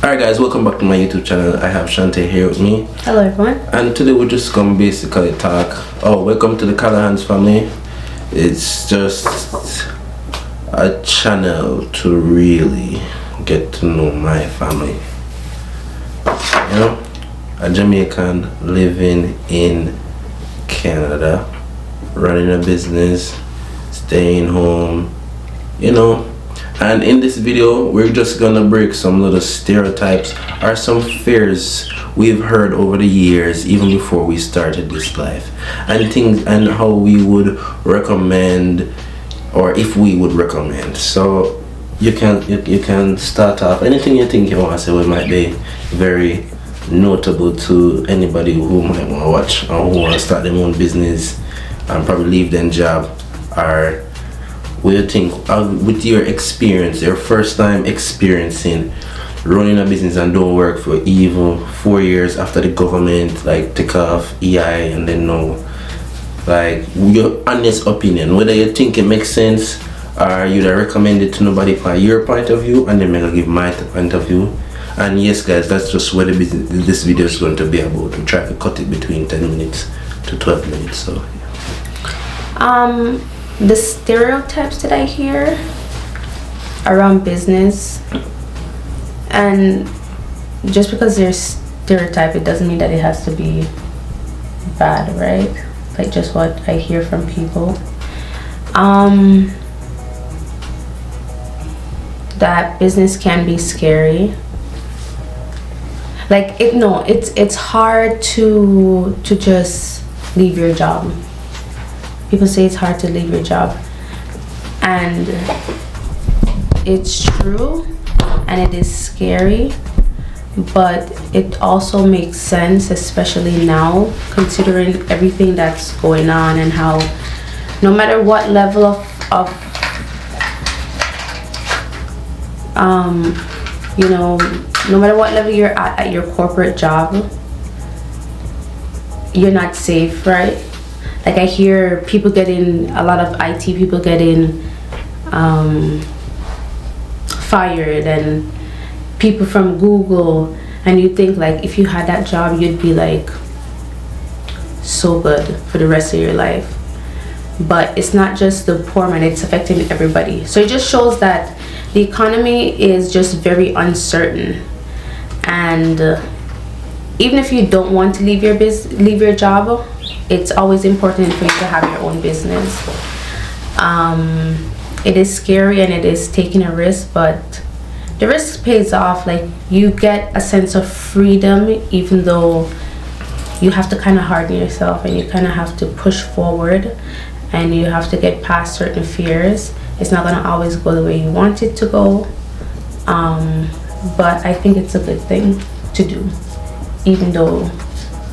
Alright guys, welcome back to my YouTube channel. I have Shante here with me. Hello everyone. And today we're just gonna basically talk. Oh, welcome to the Callahan's family. It's just a channel to really get to know my family. You know, a Jamaican living in Canada, running a business, staying home, you know. And in this video, we're just gonna break some little stereotypes or some fears we've heard over the years, even before we started this life, and things and how we would recommend, or if we would recommend. So you can start off anything you think you want to say. What might be very notable to anybody who might want to watch or who want to start their own business and probably leave their job, or what do you think with your experience, your first time experiencing running a business and don't work for even 4 years after the government like take off EI, and then no, like your honest opinion, whether you think it makes sense or you'd recommend it to nobody from your point of view, and then I'm gonna give my point of view. And yes guys, that's just what this video is going to be about. We try to cut it between 10 minutes to 12 minutes. So the stereotypes that I hear around business, and just because there's stereotype, it doesn't mean that it has to be bad, right? Like just what I hear from people, that business can be scary. Like it's hard to just leave your job. People say it's hard to leave your job, and it's true, and it is scary, but it also makes sense, especially now, considering everything that's going on, and how no matter what level of you know, no matter what level you're at your corporate job, you're not safe, right? Like I hear people getting, a lot of IT people getting fired, and people from Google, and you think like if you had that job you'd be like so good for the rest of your life. But it's not just the poor man, it's affecting everybody. So it just shows that the economy is just very uncertain, and even if you don't want to leave your job, it's always important for you to have your own business. It is scary and it is taking a risk, but the risk pays off. Like you get a sense of freedom, even though you have to kind of harden yourself, and you kind of have to push forward, and you have to get past certain fears. It's not gonna always go the way you want it to go, but I think it's a good thing to do, even though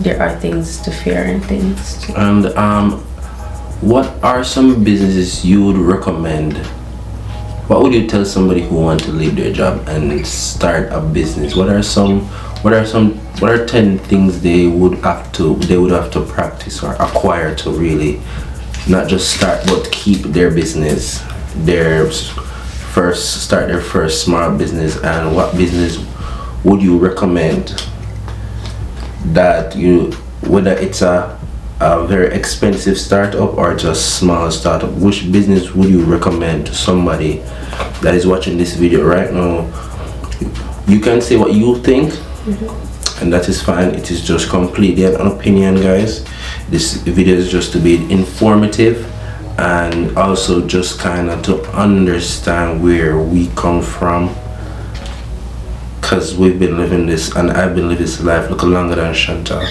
there are things to fear and things to... And what are some businesses you would recommend? What would you tell somebody who wants to leave their job and start a business? What are 10 things they would have to practice or acquire to really not just start but keep their business, start their first small business? And what business would you recommend that whether it's a very expensive startup or just small startup, which business would you recommend to somebody that is watching this video right now? You can say what you think, and that is fine. It is just completely an opinion, guys. This video is just to be informative, and also just kind of to understand where we come from, because we've been living this, and I've been living this life a little longer than Shanta,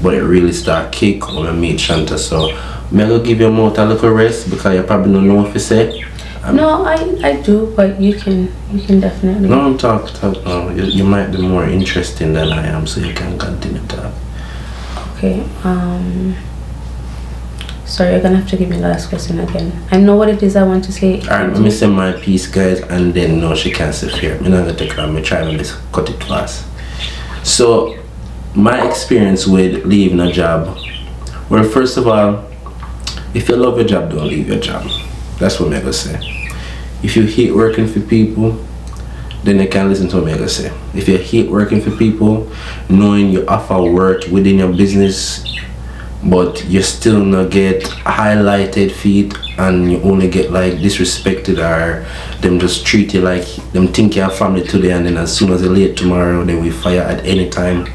but it really start kick when I meet Shanta. So I'm gonna give your mouth a little rest, because you probably don't know what to say. No, I do, but you can definitely... No, I'm talk. No, you might be more interesting than I am, so you can continue to. Okay, sorry, you're gonna have to give me the last question again. I know what it is I want to say. Alright, let me say my piece, guys, and then no, she can't sit here. I'm not gonna take her. I'm trying to cut it fast. So, my experience with leaving a job. Well, first of all, if you love your job, don't leave your job. That's what I'm gonna say. If you hate working for people, then you can listen to what I'm gonna say. If you hate working for people, knowing you offer work within your business, but you still not get highlighted feed and you only get like disrespected, or them just treat you like them think you're family today and then as soon as they're late tomorrow they will fire at any time,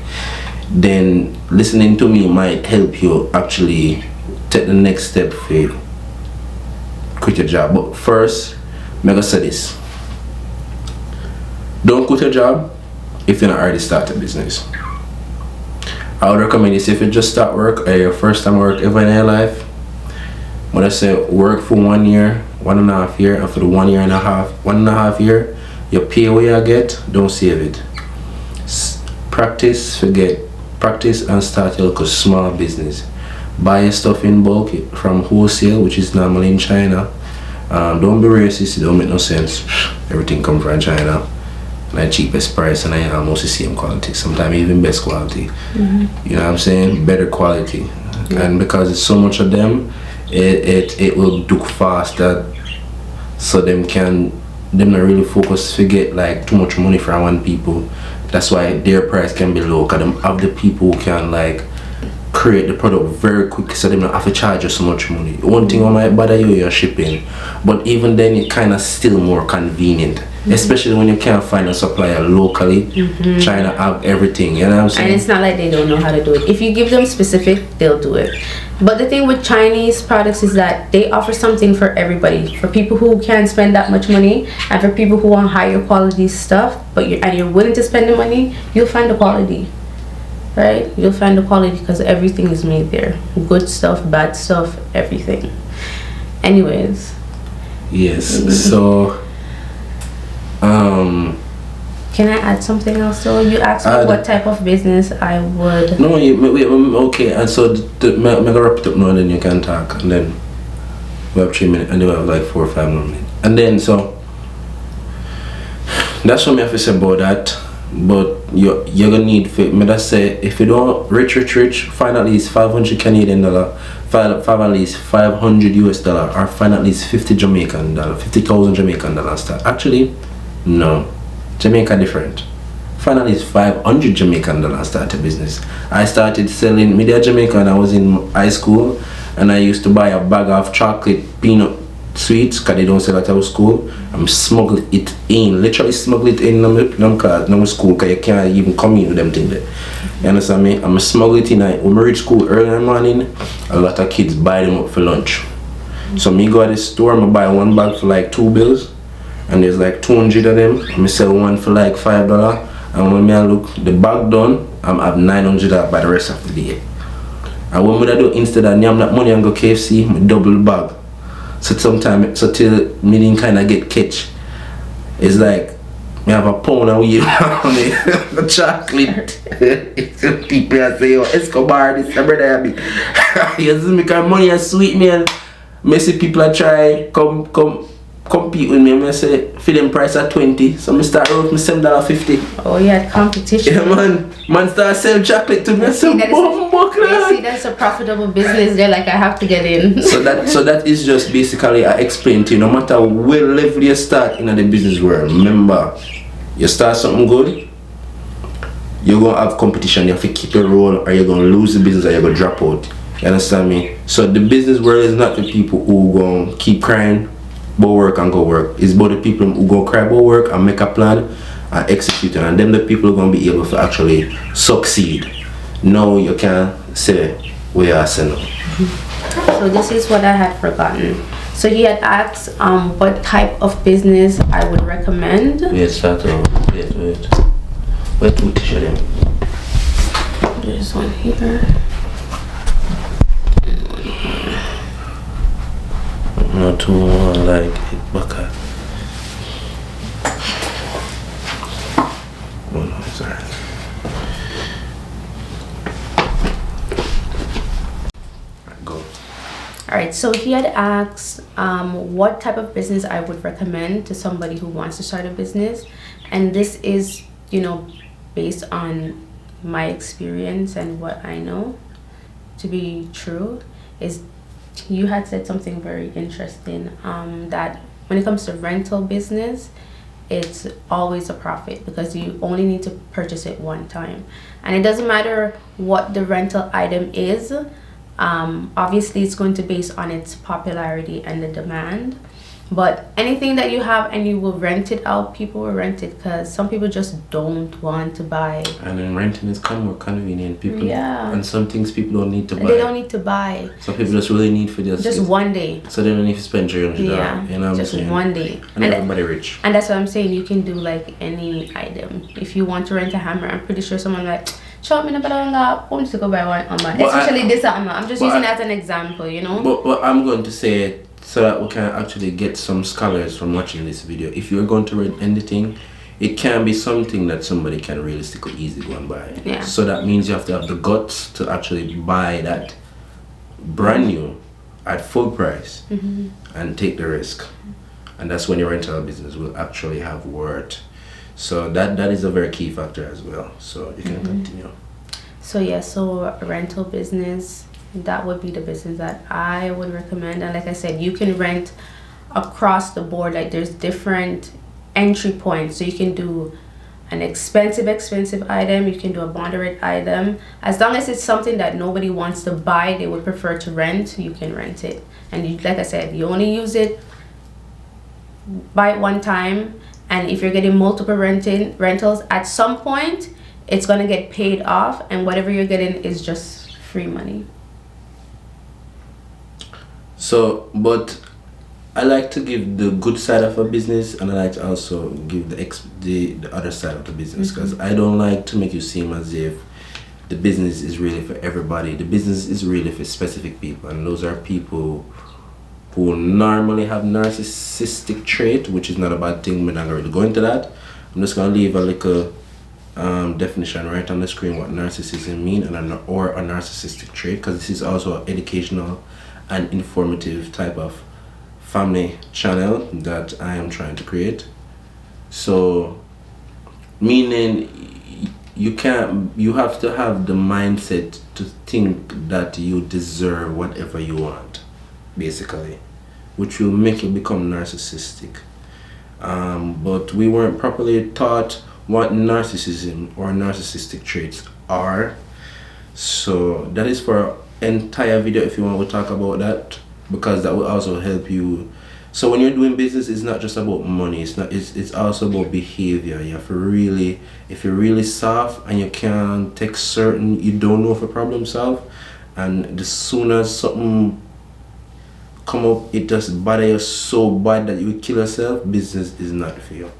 then listening to me might help you actually take the next step for quit your job. But first, I'm gonna say this. Don't quit your job if you're not already started a business. I would recommend this if you just start work or your first time work ever in your life. When I say work for 1 year, 1.5 year, and for the 1.5 year, 1.5 year, you pay what you get, don't save it. Practice and start your local small business. Buy your stuff in bulk from wholesale, which is normally in China. Don't be racist, it don't make no sense. Everything comes from China. Like cheapest price and I almost the same quality, sometimes even best quality. You know what I'm saying? Better quality. And because it's so much of them, it will do faster, so them not really focus, forget like too much money from one people. That's why their price can be low, because them have the people who can like create the product very quick, so they don't have to charge you so much money. One thing I might bother you, your shipping, but even then it kind of still more convenient, especially when you can't find a supplier locally. China have everything, you know what I'm saying? And it's not like they don't know how to do it. If you give them specific, they'll do it. But the thing with Chinese products is that they offer something for everybody, for people who can't spend that much money, and for people who want higher quality stuff, but you're willing to spend the money, you'll find the quality. Right? You'll find the quality because everything is made there. Good stuff, bad stuff, everything. Anyways. Yes. So can I add something else though? You asked me what type of business I would. No, okay, and so I'm gonna wrap it up now and then you can talk, and then we have 3 minutes and then we have like 4 or 5 more minutes. And then so that's what I have to say about that. But you're gonna need, me that say, if you don't rich, find at least 500 Canadian dollar, find at least 500 US dollar, or find at least 50 Jamaican dollar, 50,000 Jamaican dollar start. Actually, no, Jamaica different. Find at least 500 Jamaican dollar start a business. I started selling media Jamaica when I was in high school, and I used to buy a bag of chocolate peanut sweets because they don't sell at our school. I'm smuggle it in, literally smuggle it in my school because you can't even come in with them things there. You understand me? I'm smuggle it in. When I reach school early in the morning, a lot of kids buy them up for lunch. So me go to the store, I buy one bag for like $2, and there's like 200 of them. I sell one for like $5, and when I look, the bag done, I'm have $900 by the rest of the day. And what I do instead of name that money and go KFC, I double the bag. So sometimes, so till me didn't kind of get catch. It's like, me have a pound of weed on it, the chocolate. People say, yo, Escobar, this is brother me. You see me, because money is sweet, man. I see people are try, compete with me. I say, for them price at 20. So I start out with $7.50. Oh, yeah, competition. Yeah, man start selling chocolate to me. I say, see, that's a profitable business. They're like, I have to get in. so that is just basically I explain to you, no matter where level you start in the business world, remember, you start something good, you're gonna have competition, you have to keep your role, or you're gonna lose the business, or you're gonna drop out. You understand me? So the business world is not the people who gonna keep crying about work and go work. It's about the people who go cry about work and make a plan and execute it, and them the people who are gonna be able to actually succeed. No, you can't say we are saying. So this is what I had forgotten. So he had asked what type of business I would recommend. Wait, start off. Wait to show them. There's one here. Not too like it back at. Oh no, it's alright. Go. Alright, so he had asked what type of business I would recommend to somebody who wants to start a business, and this is, you know, based on my experience and what I know to be true. Is you had said something very interesting, that when it comes to rental business, it's always a profit because you only need to purchase it one time. And it doesn't matter what the rental item is. Obviously, it's going to base on its popularity and the demand. But anything that you have and you will rent it out, people will rent it because some people just don't want to buy. And then renting is kind of more convenient. People, yeah. And some things people don't need to buy. They don't need to buy. Some people just really need for just one day. So they don't need to spend $300. Yeah, you know what just I'm saying? one day. And everybody rich. And that's what I'm saying. You can do like any item. If you want to rent a hammer, I'm pretty sure someone like, shop me the balanga, I'm just go buy one on my. Especially this hammer. I'm just using it as an example, you know. But I'm going to say it so that we can actually get some scholars from watching this video. If you're going to rent anything, it can be something that somebody can realistically easily go and buy. Yeah. So that means you have to have the guts to actually buy that brand new at full price and take the risk. And that's when your rental business will actually have worth. So that is a very key factor as well. So you can continue. So yeah, so rental business, that would be the business that I would recommend. And like I said, you can rent across the board. Like there's different entry points. So you can do an expensive item. You can do a moderate item. As long as it's something that nobody wants to buy, they would prefer to rent, you can rent it. And you, like I said, you only use it, buy it one time. And if you're getting multiple rentals, at some point, it's going to get paid off. And whatever you're getting is just free money. So, but I like to give the good side of a business, and I like to also give the other side of the business, because I don't like to make you seem as if the business is really for everybody. The business is really for specific people, and those are people who normally have narcissistic trait, which is not a bad thing. We're not going to go into that. I'm just going to leave a little definition right on the screen what narcissism means or a narcissistic trait, because this is also an educational and informative type of family channel that I am trying to create. So meaning you have to have the mindset to think that you deserve whatever you want, basically, which will make you become narcissistic. But we weren't properly taught what narcissism or narcissistic traits are. So that is for an entire video if you want to talk about that, because that will also help you. So when you're doing business, it's not just about money, it's also about behavior. You have to really, if you're really soft and you can't take certain, you don't know if a problem solve, and the sooner something come up, it just bother you so bad that you will kill yourself, business is not for you.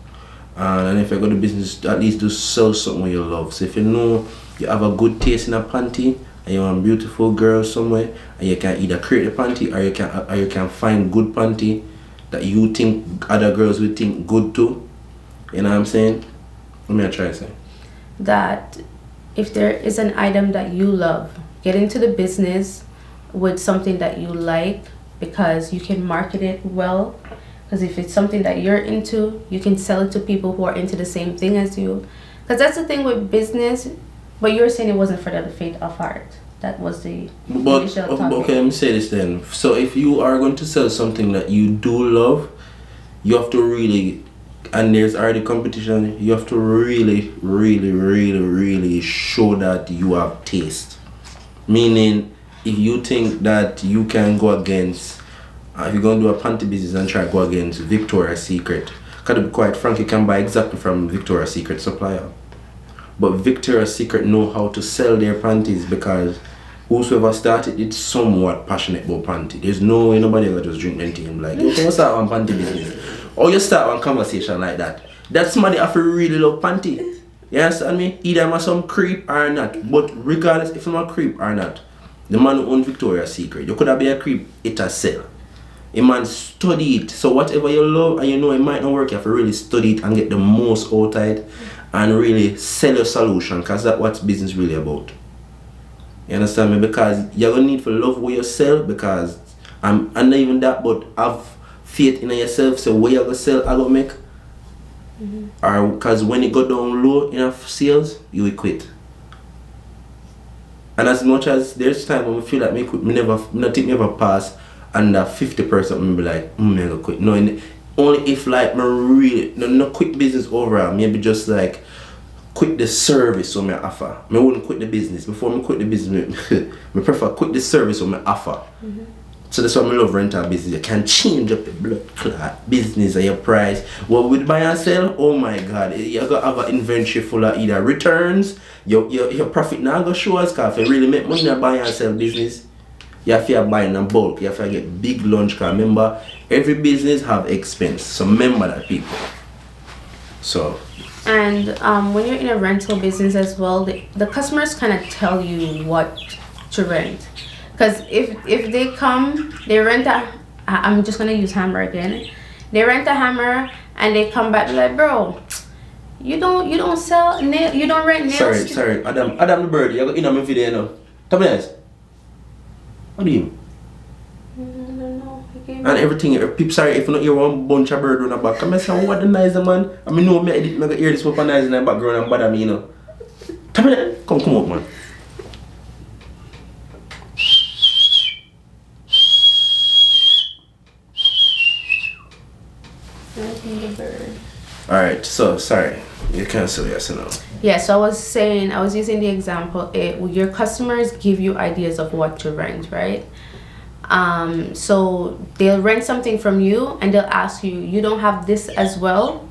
And if you go to business, at least do sell something you love. So if you know you have a good taste in a panty and you want a beautiful girl somewhere, and you can either create a panty or you can find good panty that you think other girls will think good too. You know what I'm saying? Let me try to say that if there is an item that you love, get into the business with something that you like, because you can market it well. Because if it's something that you're into, you can sell it to people who are into the same thing as you. Because that's the thing with business. But you're saying it wasn't for the fate of art. That was the initial topic. Okay, let me say this then. So if you are going to sell something that you do love, you have to really, and there's already competition, you have to really show that you have taste. Meaning, if you think that you can go against, if you're going to do a panty business and try to go against Victoria's Secret, because to be quite frank, you can buy exactly from Victoria's Secret supplier. But Victoria's Secret know how to sell their panties, because whosoever started it somewhat passionate about panty. There's no way nobody ever just drink anything and be like, you start one panty business. Or you start one conversation like that. That somebody have to really love panty. You understand me? Either I'm some creep or not. But regardless if I'm a creep or not, the man who owns Victoria's Secret, you could have been a creep, it a sell. A man study it. So whatever you love and you know it might not work, you have to really study it and get the most out of it and really sell your solution, because that's what business really about. You understand me? Because you're going to need to love what you sell, because and not even that, but have faith in yourself. So what you're going to sell, I going to make. Or because when it go down low in sales, you will quit. And as much as there's time when we feel like me never pass under 50%, me be like, I'm going to quit. No, only if like me really no quit business overall, maybe just like quit the service so me offer. Me wouldn't quit the business. Before me quit the business, me prefer quit the service so me offer. So that's why I love rental business. You can change up the blood clot business and your price. Well, with buy and sell, oh my God, you gotta have an inventory full of either returns, your profit now go show us, cause if you really make money in a buy and sell business, you have to buy in a bulk. You have to get big lunch. Cause remember, every business have expense. So remember that, people. So. And when you're in a rental business as well, the customers kind of tell you what to rent. Because if they come, they rent I'm just gonna use hammer again. They rent a hammer and they come back like, bro, you don't sell nail, you don't rent nails. Sorry, Adam the bird, you got in on my video now. Tell me this. What do you mean? And everything, people sorry if you not hear one bunch of bird on the back. Come and say, what the nice man. I mean no me edit, me hear this one nice in the background and bother me, you know. Tell me that. Come out, man. Alright, so sorry. You cancel yes or no? Yeah, so I was using the example, your customers give you ideas of what to rent, right? So they'll rent something from you and they'll ask you, you don't have this as well,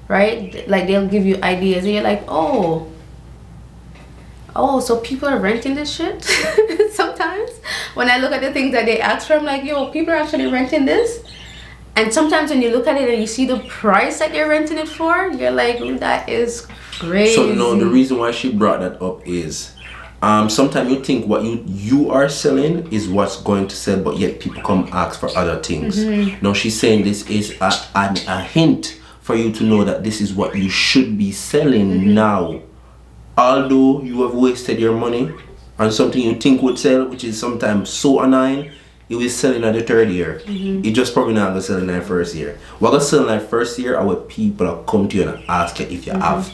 right? Like they'll give you ideas and you're like, oh, so people are renting this shit. Sometimes when I look at the things that they ask for, I'm like, yo, people are actually renting this. And sometimes when you look at it and you see the price that they're renting it for, you're like, ooh, that is crazy. So no, the reason why she brought that up is sometimes you think what you are selling is what's going to sell, but yet people come ask for other things. Now she's saying this is a hint for you to know that this is what you should be selling now. Although you have wasted your money on something you think would sell, which is sometimes so annoying, you will sell in the third year. You just probably not gonna sell in the first year. What gonna sell in the first year are what people are come to you and ask you if you have.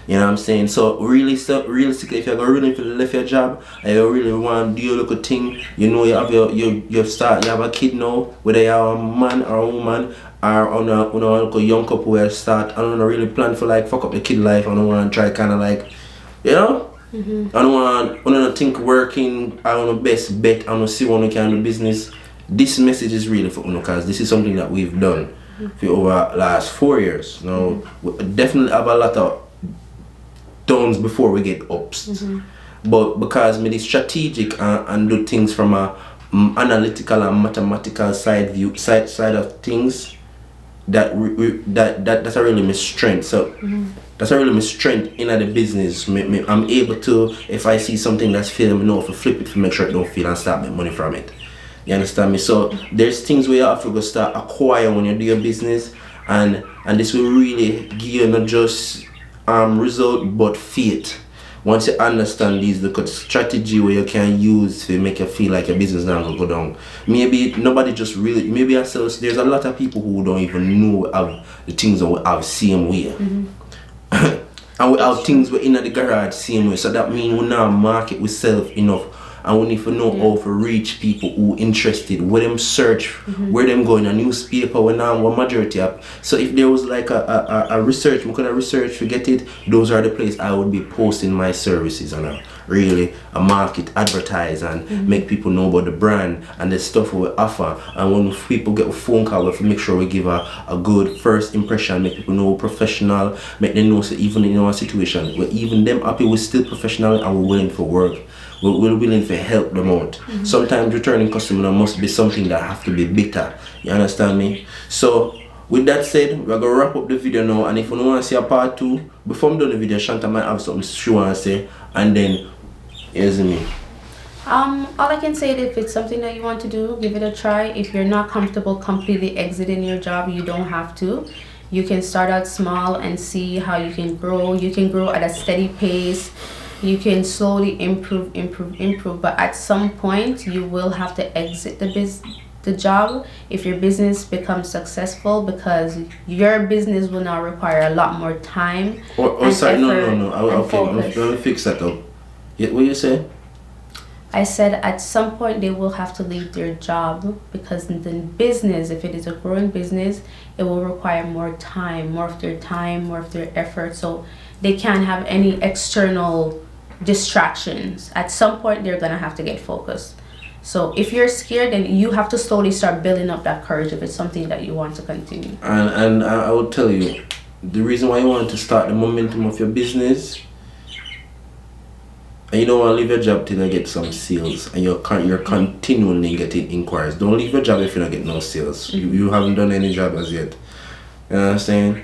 You know what I'm saying? So realistically, if you're gonna really left your job and you really want to do your little thing, you know you have you have a kid now, whether you're a man or a woman or on a young couple where start and don't really plan for like fuck up the kid life and don't want to try kind of like, you know. I don't want to think working. I want to best bet. I want to see one can do business. This message is really for Uno because this is something that we've done for over last 4 years. Now we definitely have a lot of downs before we get ups. But because me the strategic and do things from a analytical and mathematical side of things, that's a really my strength. So that's a really my strength in the business. I'm able to, if I see something that's failing, I know to flip it to make sure it don't fail and start making money from it. You understand me? So there's things where you have to go start acquire when you do your business, and this will really give you not just result but faith. Once you understand these, look at strategy where you can use to make you feel like your business now will go down. Maybe nobody just really, maybe ourselves, there's a lot of people who don't even know of the things that we have same way. And we have things we're in the garage same way. So that means we now market we self enough. And we need to know how to reach people who interested, where them search, where them go in a newspaper, when now one majority of. So if there was like a research, we could research to get it, those are the places I would be posting my services and really a market, advertise and make people know about the brand and the stuff we offer. And when people get a phone call, we have to make sure we give a good first impression, make people know we're professional, make them know so even in our situation, we're even them happy, we're still professional and we're willing for work. We're willing to help them out. Sometimes returning customer must be something that have to be better. You understand me? So with that said, we're gonna wrap up the video now, and if you don't want to see a part 2, before I'm done the video, Shanta might have something she want to say, and then here's me. All I can say is if it's something that you want to do, give it a try. If you're not comfortable completely exiting your job, you don't have to. You can start out small and see how you can grow. You can grow at a steady pace. You can slowly improve, but at some point you will have to exit the job if your business becomes successful, because your business will now require a lot more time. Sorry, no. Okay, let me fix that up. Yeah, what you say? I said at some point they will have to leave their job, because in the business, if it is a growing business, it will require more time, more of their time, more of their effort. So they can't have any external distractions. At some point, they're gonna have to get focused. So if you're scared, then you have to slowly start building up that courage if it's something that you want to continue. And I would tell you, the reason why you want to start the momentum of your business, and you don't want to leave your job till you get some sales, and you're continually getting inquiries. Don't leave your job if you don't get no sales. You haven't done any job as yet. You know what I'm saying?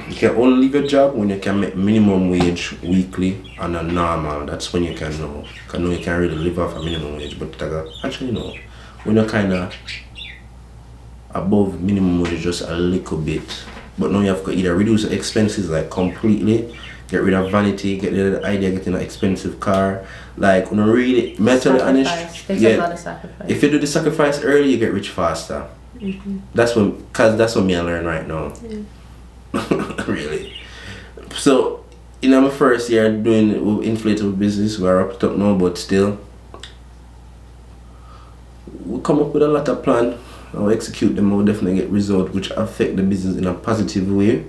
You can only leave your job when you can make minimum wage weekly on a normal. That's when you can know. You can really live off a minimum wage. But actually no. When you're kind of above minimum wage just a little bit. But now you have to either reduce the expenses like completely, get rid of vanity, get rid of the idea of getting an expensive car. Like, when you really, mentally honest, There's a lot of sacrifice. if you do the sacrifice early, you get rich faster. That's what me I learn right now. Yeah. Really. So, in my first year doing inflatable business, we're up top now, but still, we come up with a lot of plan. I'll execute them. We'll definitely get results which affect the business in a positive way.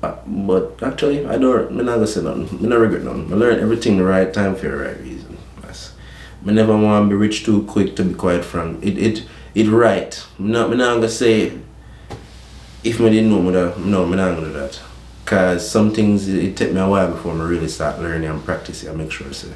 But actually, I'm not gonna say nothing. I don't regret nothing. I learned everything the right time for the right reason. I never want to be rich too quick, to be quite frank. It right. I'm not gonna say. If I didn't know, I'm not gonna do that. Cause some things it take me a while before I really start learning and practicing. I make sure I say,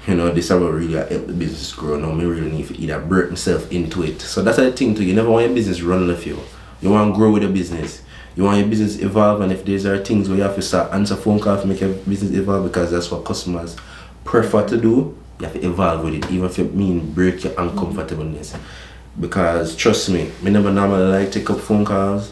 this is what really help the business grow. Now I really need to either break myself into it. So that's the thing too. You never want your business run off you. You want to grow with your business. You want your business evolve, and if there are things where you have to start answer phone calls to make your business evolve, because that's what customers prefer to do, you have to evolve with it, even if it means break your uncomfortableness. Because trust me, I never normally like take up phone calls,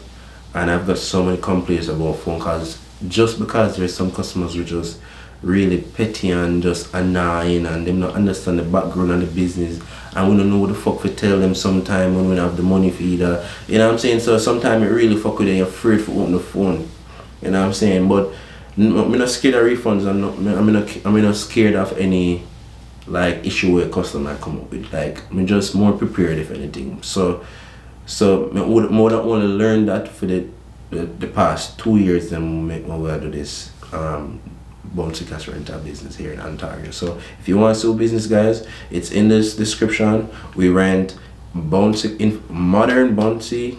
and I've got so many complaints about phone calls just because there's some customers who just really petty and just annoying, and them not understand the background of the business, and we don't know what the fuck to tell them sometime when we don't have the money for either. You know what I'm saying? So sometimes it really fuck with them, you're afraid to open the phone. You know what I'm saying? But I'm not scared of refunds, I'm not scared of any like issue where a customer come up with. Like, I'm just more prepared if anything. So I would more than only learn that for the past 2 years, then we do this bouncy castle rental business here in Ontario. So if you want to do business, guys, it's in this description. We rent modern bouncy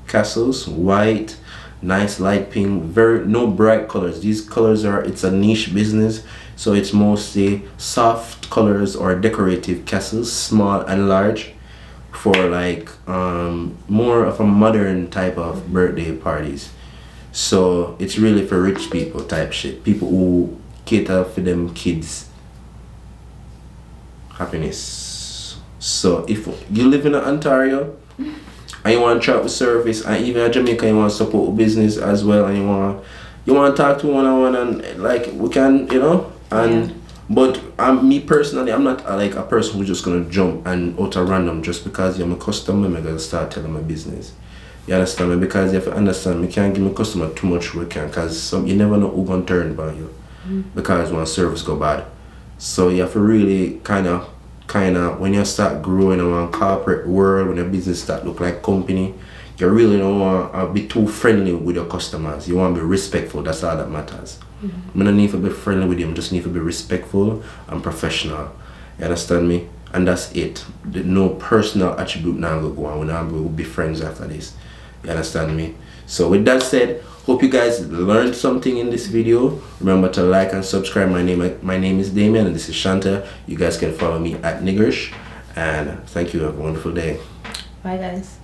castles, white, nice light pink, no bright colors. These colors it's a niche business, so it's mostly soft colors or decorative castles, small and large, for like more of a modern type of birthday parties. So it's really for rich people type shit, people who cater for them kids happiness. So if you live in Ontario and you want to try with service, and even in Jamaica you want to support business as well, and you want to talk to one-on-one, and like we can, but me personally, I'm not like a person who's just gonna jump and out of random just because I'm a customer. I'm gonna start telling my business. You understand me? Because you have to understand, me can't give my customer too much work, because you never know who gonna turn by you, because when service go bad. So you have to really kind of when you start growing in one corporate world, when your business start look like company, you really don't want to be too friendly with your customers. You want to be respectful. That's all that matters. You don't need to be friendly with them, just need to be respectful and professional. You understand me? And that's it. No personal attribute now go on. We'll be friends after this. You understand me? So with that said, hope you guys learned something in this video. Remember to like and subscribe. My name is Damien, and this is Shanta. You guys can follow me at Niggerish, and thank you. Have a wonderful day. Bye guys.